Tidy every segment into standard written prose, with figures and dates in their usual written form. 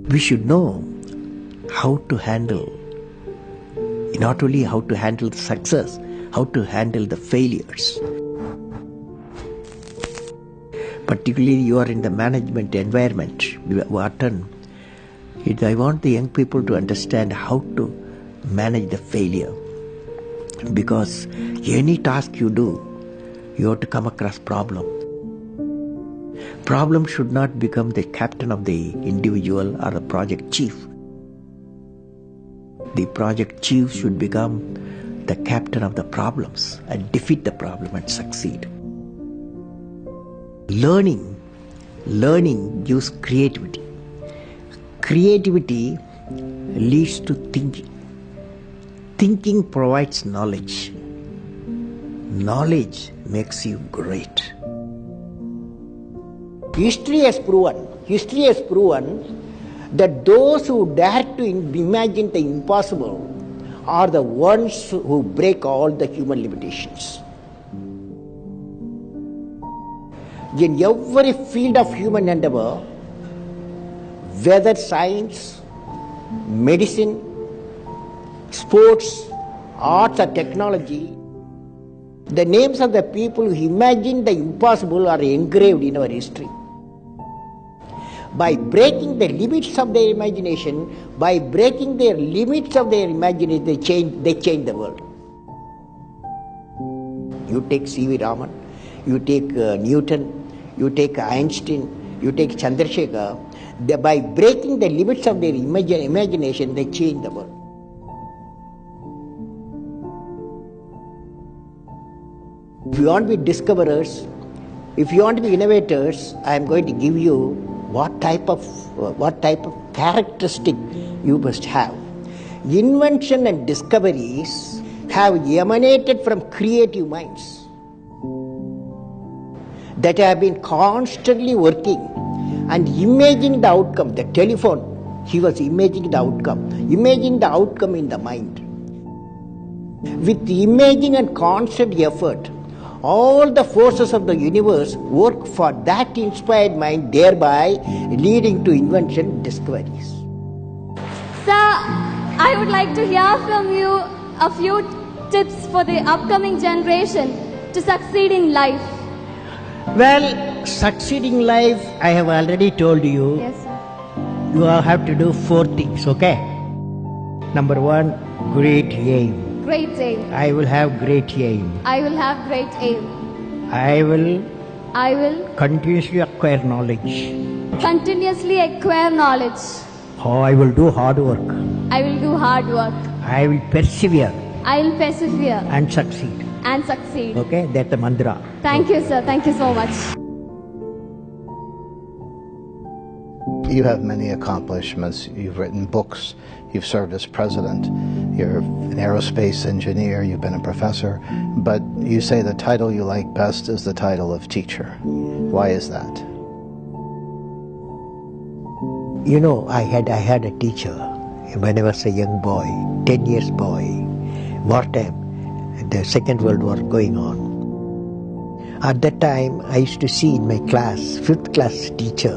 We should know how to handle, not only how to handle the success, how to handle the failures. Particularly you are in the management environment, Wharton. I want the young people to understand how to manage the failure. Because any task you do, you have to come across problem. Problem should not become the captain of the individual or the project chief. The project chief should become the captain of the problems and defeat the problem and succeed. Learning gives creativity. Creativity leads to thinking. Thinking provides knowledge. Knowledge makes you great. History has proven that those who dare to imagine the impossible are the ones who break all the human limitations. In every field of human endeavor, whether science, medicine, sports, arts or technology, the names of the people who imagined the impossible are engraved in our history. By breaking the limits of their imagination, they change the world. You take C.V. Raman, you take Newton, you take Einstein, you take Chandrasekhar. By breaking the limits of their imagination, they change the world. If you want to be discoverers, if you want to be innovators, I am going to give you what type of characteristic you must have. Invention and discoveries have emanated from creative minds that have been constantly working and imagining the outcome. The telephone, he was imagining the outcome in the mind. With imaging and constant effort, all the forces of the universe work for that inspired mind, thereby leading to invention and discoveries. Sir, I would like to hear from you a few tips for the upcoming generation to succeed in life. Well, succeeding life, I have already told you. Yes, sir. You have to do 4 things, okay? Number 1, great aim. Great aim. I will have great aim. I will have great aim. I will continuously acquire knowledge. Oh, I will do hard work. I will do hard work. I will persevere. And succeed. Okay, that's the mantra. Thank you, sir. Thank you so much. You have many accomplishments. You've written books. You've served as president. You're an aerospace engineer. You've been a professor. But you say the title you like best is the title of teacher. Why is that? You know, I had a teacher when I was a young boy, 10 years boy, wartime, the Second World War going on. At that time, I used to see in my class, 5th class teacher,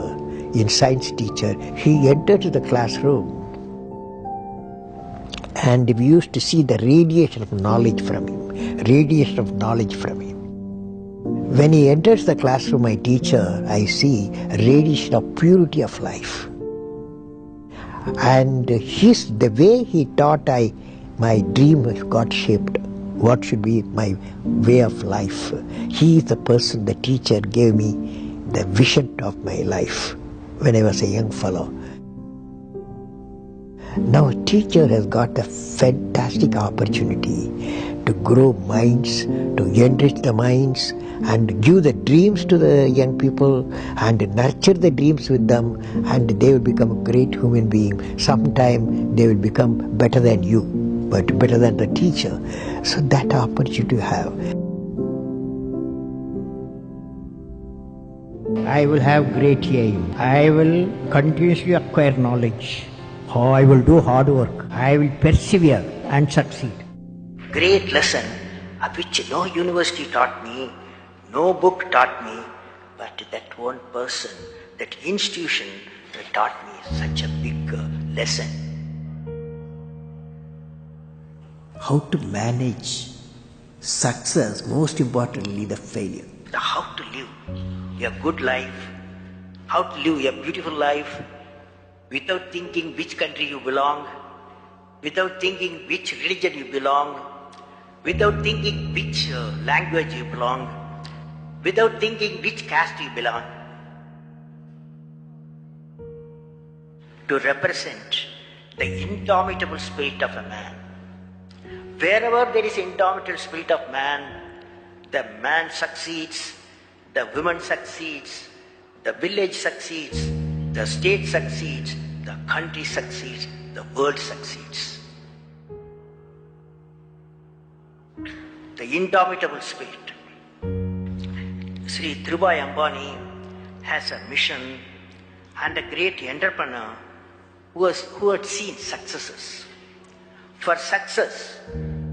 in science teacher, he entered the classroom and we used to see the radiation of knowledge from him. When he enters the classroom, my teacher, I see a radiation of purity of life. And the way he taught, my dream got shaped. What should be my way of life? He is the person, the teacher gave me the vision of my life when I was a young fellow. Now a teacher has got a fantastic opportunity to grow minds, to enrich the minds and give the dreams to the young people and nurture the dreams with them, and they will become a great human being. Sometime they will become better than you, but better than the teacher. So that opportunity you have. I will have great aim. I will continuously acquire knowledge. Oh, I will do hard work. I will persevere and succeed. Great lesson, which no university taught me, no book taught me, but that one person, that institution, taught me such a big lesson. How to manage success, most importantly the failure. How to live a good life, how to live a beautiful life without thinking which country you belong, without thinking which religion you belong, without thinking which language you belong, without thinking which caste you belong. To represent the indomitable spirit of a man. Wherever there is indomitable spirit of man, the man succeeds, the woman succeeds, the village succeeds, the state succeeds, the country succeeds, the world succeeds. The indomitable spirit. Sri Dhirubhai Ambani has a mission and a great entrepreneur who had seen successes. For success,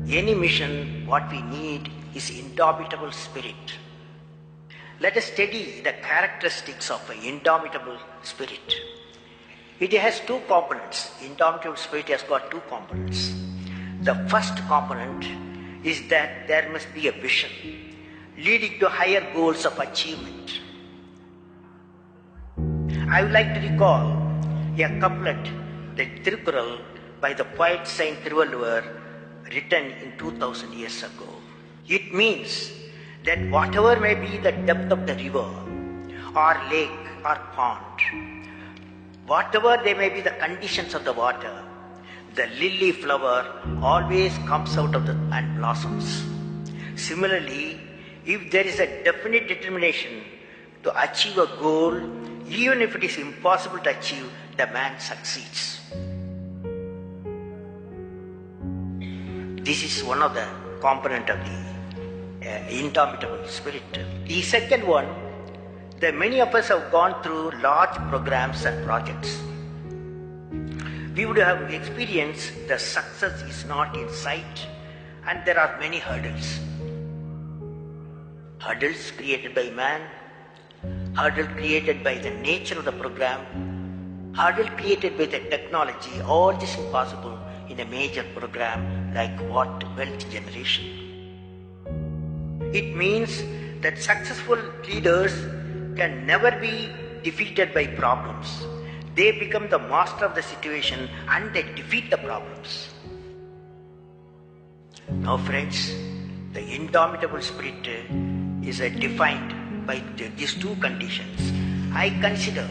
any mission, what we need is indomitable spirit. Let us study the characteristics of an indomitable spirit. It has two components. Indomitable spirit has got two components. The first component is that there must be a vision leading to higher goals of achievement. I would like to recall a couplet, the Tirukkural, by the poet Saint Thiruvalluvar, written in 2000 years ago. It means that whatever may be the depth of the river, or lake, or pond, whatever they may be the conditions of the water, the lily flower always comes out of and blossoms. Similarly, if there is a definite determination to achieve a goal, even if it is impossible to achieve, the man succeeds. This is one of the component of the indomitable spirit. The second one, that many of us have gone through large programs and projects. We would have experienced the success is not in sight and there are many hurdles. Hurdles created by man, hurdle created by the nature of the program, hurdle created by the technology. All this is possible in a major program like wealth generation. It means that successful leaders can never be defeated by problems. They become the master of the situation and they defeat the problems. Now friends, the indomitable spirit is defined by these two conditions. I consider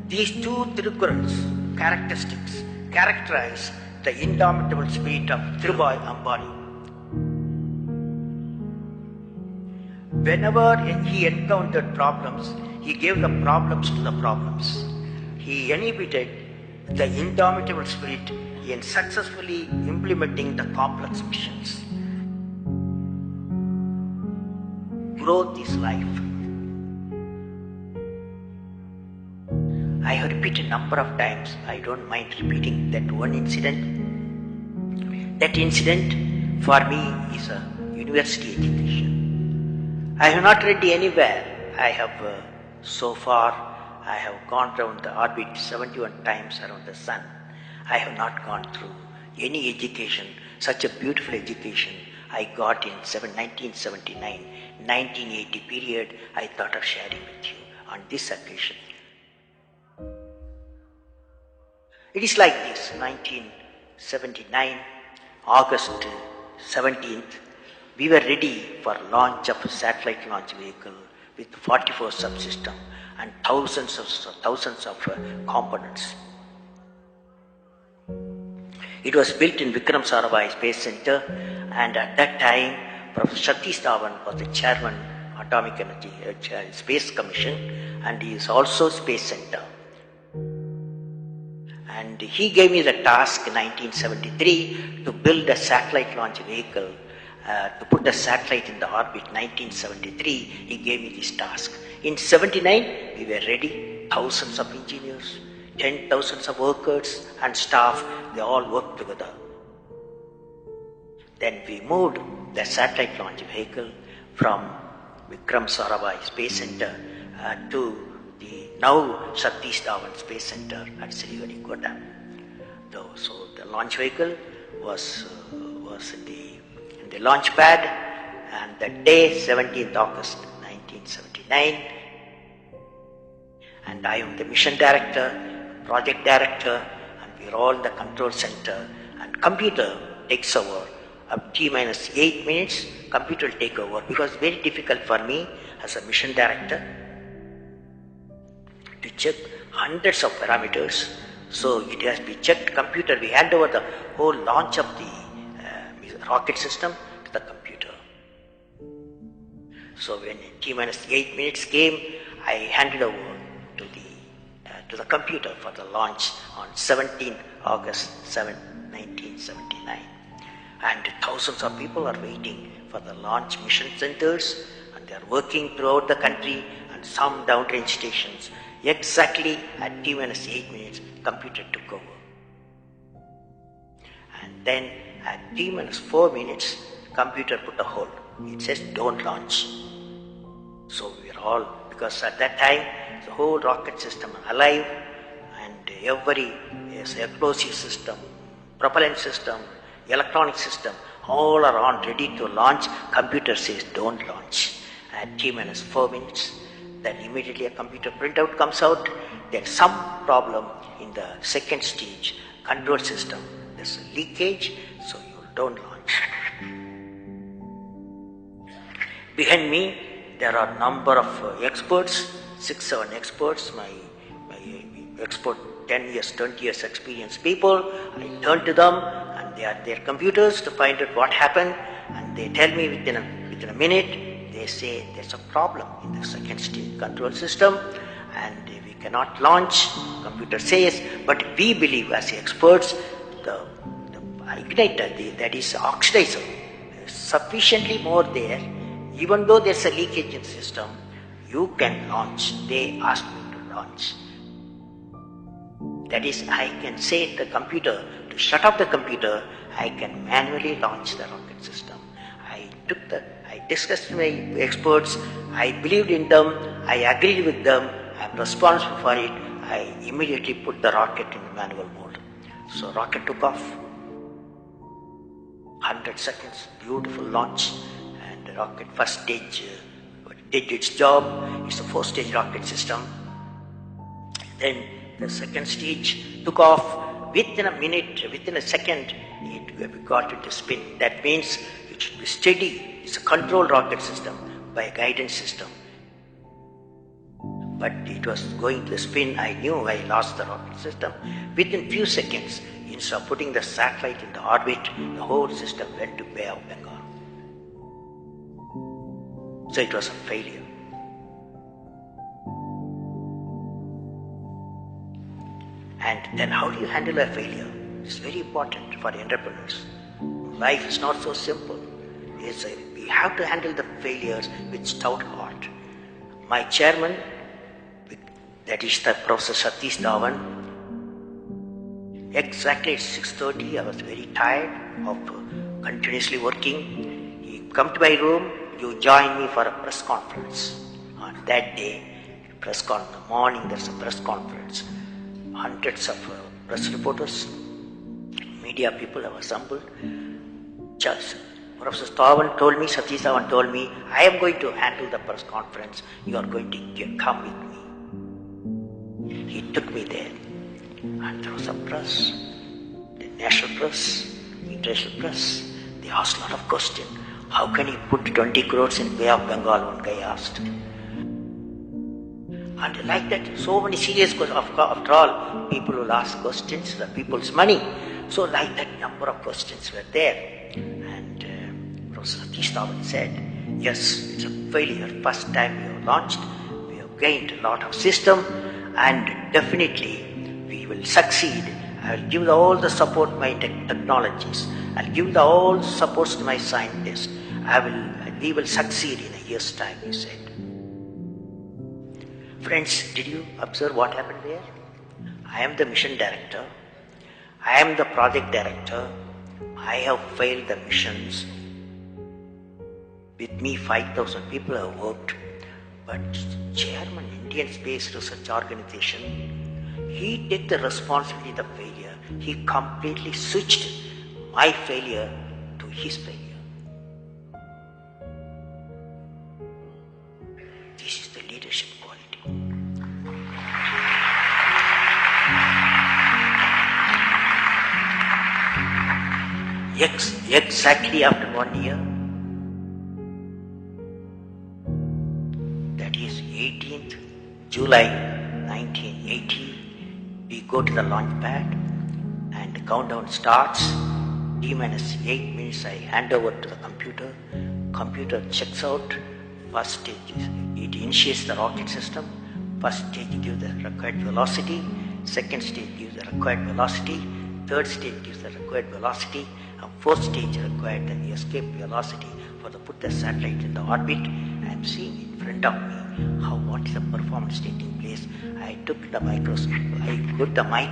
these two Tirukkurals characteristics characterize the indomitable spirit of Dhirubhai Ambani. Whenever he encountered problems, he gave the problems to the problems. He inhibited the indomitable spirit in successfully implementing the complex missions. Growth is life. I have repeated a number of times, I don't mind repeating that one incident. That incident for me is a university education. I have not read anywhere. I have so far I have gone around the orbit 71 times around the sun. I have not gone through any education, such a beautiful education I got in 1979, 1980 period. I thought of sharing with you on this occasion. It is like this, 1979, August 17th, we were ready for launch of a satellite launch vehicle with 44 subsystems and thousands of components. It was built in Vikram Sarabhai Space Center, and at that time, Professor Satish Dhawan was the chairman Atomic Energy Space Commission, and he is also Space Center. And he gave me the task in 1973 to build a satellite launch vehicle, to put a satellite in the orbit. 1973, he gave me this task. In 79, we were ready, thousands of engineers, 10,000 of workers and staff, they all worked together. Then we moved the satellite launch vehicle from Vikram Sarabhai Space Center to the now Satish Dhawan Space Center at Sriharikota. So the launch vehicle was in the launch pad, and that day, 17th August 1979, and I am the mission director, project director, and we are all in the control center, and computer takes over. Up T-minus 8 minutes, computer will take over, because it's very difficult for me as a mission director to check hundreds of parameters. So it has to be checked. Computer, we hand over the whole launch of the rocket system to the computer. So when T-minus 8 minutes came, I handed over to the computer for the launch on 17th August 1979. And thousands of people are waiting for the launch mission centers, and they are working throughout the country and some downrange stations. Exactly at T-minus 8 minutes, computer took over. And then at T-minus 4 minutes, computer put a hold. It says, don't launch. So we are all, because at that time, the whole rocket system alive, and every explosive system, propellant system, electronic system, all are on ready to launch. Computer says, don't launch. At T-minus 4 minutes, then immediately a computer printout comes out. There's some problem in the second stage control system. There's a leakage, so you don't launch. Behind me, there are number of experts, 6-7 experts, my expert 10 years, 20 years experience people. I turn to them, and they are their computers to find out what happened, and they tell me within a minute. They say there's a problem in the second stage control system, and we cannot launch. Computer says, but we believe as experts, the igniter, that is oxidizer, is sufficiently more there. Even though there's a leakage in the system, you can launch. They asked me to launch. That is, I can say to the computer to shut off the computer. I can manually launch the rocket system. I discussed with my experts. I believed in them. I agreed with them. I'm responsible for it. I immediately put the rocket in manual mode. So rocket took off. 100 seconds, beautiful launch. And the rocket first stage did its job. It's a 4-stage rocket system. Then the second stage took off. Within a minute, within a second, we got it to spin. That means it should be steady. It's a controlled rocket system by a guidance system. But it was going to spin. I knew I lost the rocket system. Within few seconds, instead of putting the satellite in the orbit, the whole system went to Bay of Bengal. So it was a failure. And then how do you handle a failure? It's very important for entrepreneurs. Life is not so simple. We have to handle the failures with stout heart. My chairman, that is the Professor Satish Dhawan, exactly at 6:30, I was very tired of continuously working. He come to my room, you join me for a press conference. On that day, in the morning, there's a press conference. Hundreds of press reporters, media people have assembled. Professor Dhawan told me, Satish Dhawan told me, I am going to handle the press conference. You are going to come with me. He took me there. And there was a press, the national press, international press. They asked a lot of questions. How can you put 20 crores in Bay of Bengal? One guy asked. And like that, so many serious questions. After all, people will ask questions, the people's money. So like that, number of questions were there. And Professor Satish Dhawan said, yes, it's a failure. First time we have launched, we have gained a lot of system, and definitely we will succeed. I will give all the support to my technologies. I'll give all the supports to my scientists. We will succeed in a year's time, he said. Friends, did you observe what happened there? I am the mission director. I am the project director. I have failed the missions. With me, 5,000 people have worked. But chairman Indian Space Research Organization, he took the responsibility of the failure. He completely switched my failure to his failure. This is the leadership quality. Exactly after 1 year, that is 18th July 1980, we go to the launch pad and the countdown starts. T minus 8 minutes I hand over to the computer. Computer checks out. First stage, it initiates the rocket system. First stage gives the required velocity. Second stage gives the required velocity. Third stage gives the required velocity. And fourth stage required the escape velocity for the put the satellite in the orbit. I am seeing in front of me what is the performance taking place. I took the microscope, I put the mic,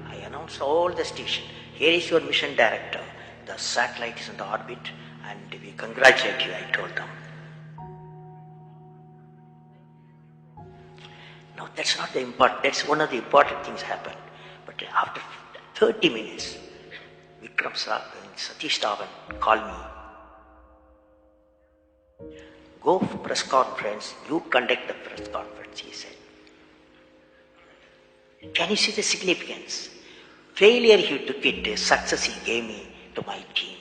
I announced all the station. Here is your mission director. The satellite is in the orbit and we congratulate you, I told them. No, that's not the important, that's one of the important things happen. But after 30 minutes, Vikram Satish Dhawan called me. Go for press conference, you conduct the press conference, he said. Can you see the significance? Failure he took it, success he gave me to my team.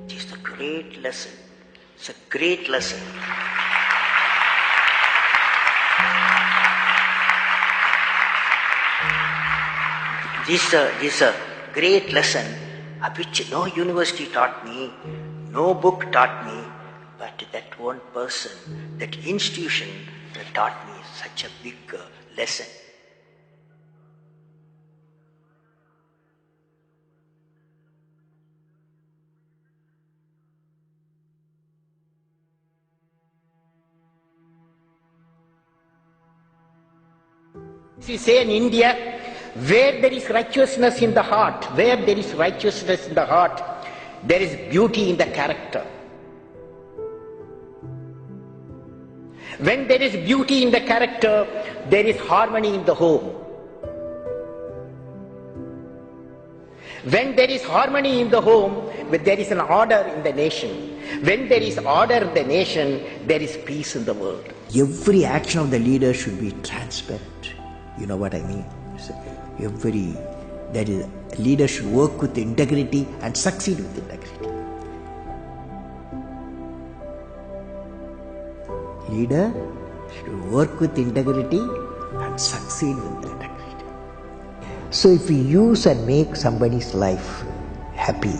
This is a great lesson. It's a great lesson. This is a great lesson which no university taught me, no book taught me, but that one person, that institution taught me such a big lesson. We say in India, where there is righteousness in the heart, where there is righteousness in the heart, there is beauty in the character. When there is beauty in the character, there is harmony in the home. When there is harmony in the home, there is an order in the nation. When there is order in the nation, there is peace in the world. Every action of the leader should be transparent. You know what I mean? So that is, a leader should work with integrity and succeed with integrity. Leader should work with integrity and succeed with integrity. So if we use and make somebody's life happy,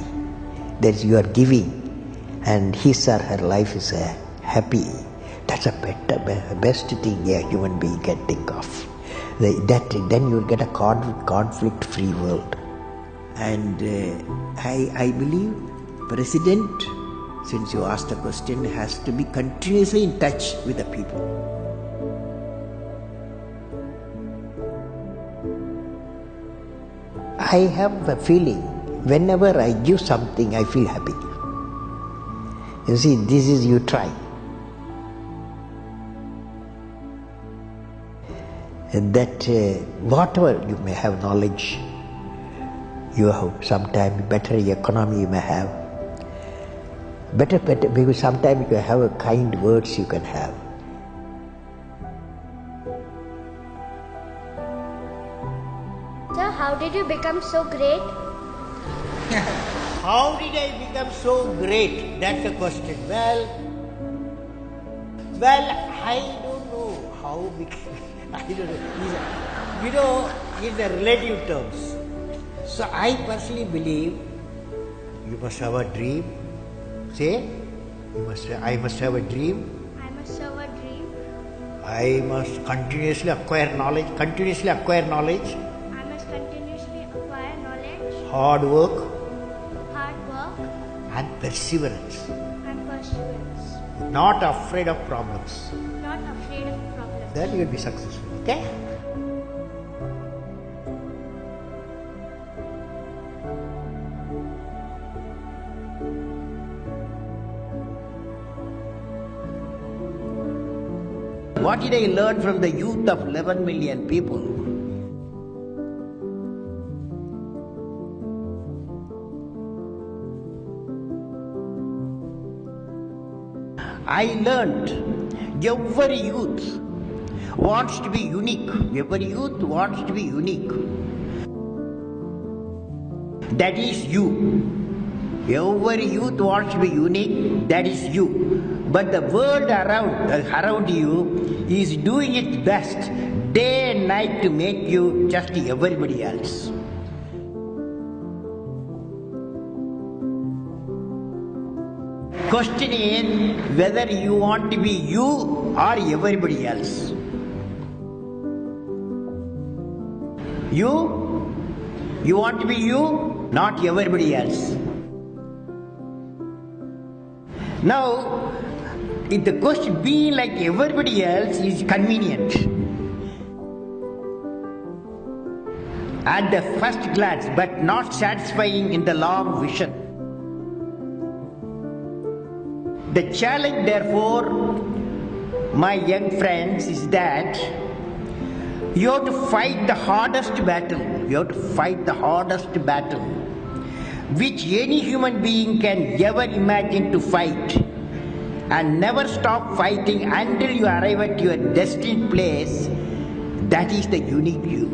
that is, you are giving and his or her life is happy, that's a best thing a human being can think of. Then you'll get a conflict-free world. And I believe President, since you asked the question, has to be continuously in touch with the people. I have a feeling, whenever I give something, I feel happy. You see, this is you try. That whatever you may have knowledge, you have sometimes better economy you may have, better because sometimes you have a kind words you can have. Sir, how did you become so great? How did I become so great? That's the question. Well, I don't know how big. I don't know. In the relative terms. So I personally believe you must have a dream. Say, I must have a dream. I must have a dream. I must continuously acquire knowledge. I must continuously acquire knowledge. Hard work. And perseverance. perseverance. Not afraid of problems. Not afraid of problems. Then you will be successful. Okay? What did I learn from the youth of 11 million people? I learned every youth wants to be unique. Every youth wants to be unique. That is you. Every youth wants to be unique. That is you. But the world around you is doing its best day and night to make you just everybody else. Question is whether you want to be you or everybody else. You want to be you, not everybody else. Now, if the question being like everybody else is convenient at the first glance, but not satisfying in the long vision. The challenge, therefore, my young friends, is that you have to fight the hardest battle. You have to fight the hardest battle which any human being can ever imagine to fight, and never stop fighting until you arrive at your destined place. That is the unique you.